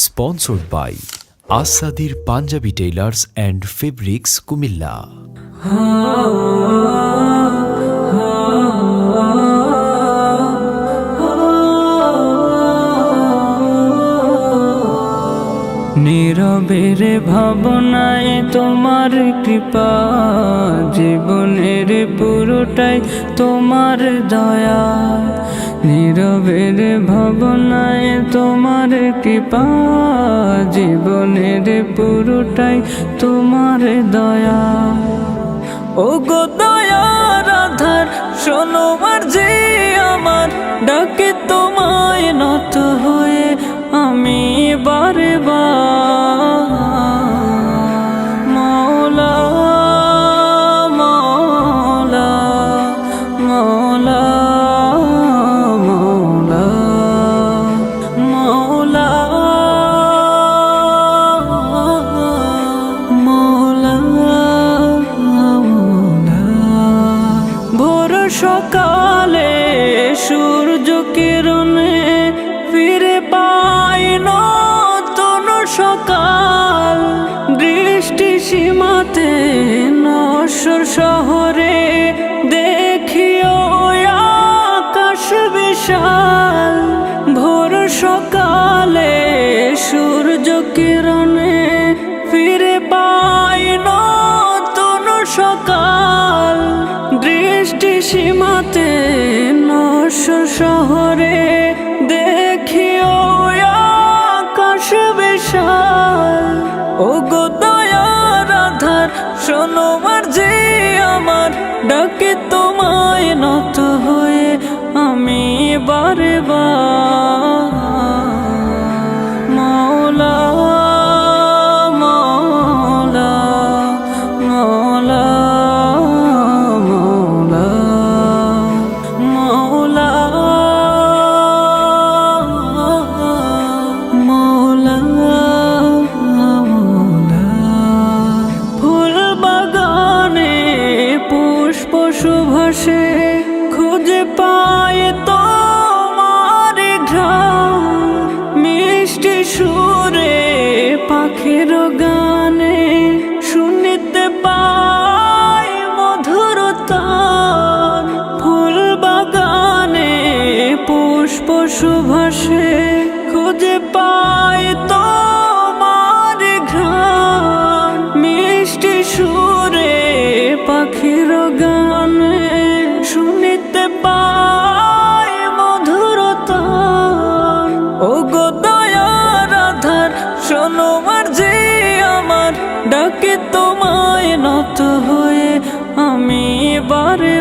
Sponsored by Asadir Punjabi Tailors and Fabrics, Kumilla. নীরবের ভাবনায় তোমার কৃপা, জীবনের পুরোটাই তোমার দয়া। নীরবের ভাবনায় তোমার কৃপা, জীবনের পুরোটাই তোমার দয়া। ও গো দয়ার আধার, শোনো আরজি আমার, ডাকে তোমায় নত হয়ে আমি বারে মৌলা মৌলা মৌলা মৌলা মৌলা মৌলা মৌলা। ভোর সকালে সূর্য কিরণে ফিরে পাই নতুন সকাল। দৃষ্টি সীমাতে নশ্বর শহরে দেখিও আকাশ বিশাল। ভোর সকালে সূর্য কিরণে ফিরে পাই নতুন সকাল। দৃষ্টি সীমাতে নশ্বর শহরে দেখিও আকাশ বিশাল। ও গো দয়ার আধার, শোনো আরজি আমার, ডাকে তোমায় নত হয়ে আমি বারে মৌলা মৌলা মৌলা মৌলা মৌলা মৌলা মৌলা। ফুল বাগানে পুষ্প সুভাষে খুঁজে পায় তোমার ঘ্রাণ। মিষ্টি সুরে পাখির গানে শুনিতে পাই মধুর তান। ফুল বাগানে পুষ্প সুভাষে খুঁজে পাই তোমার ঘ্রাণ। মিষ্টি সুরে পাখির গানে শুনিতে পাই মধুর তান। ও গো দয়ার আধার, শোনো আরজি আমার, ডাকে তোমায় নত হয়ে আমি বারে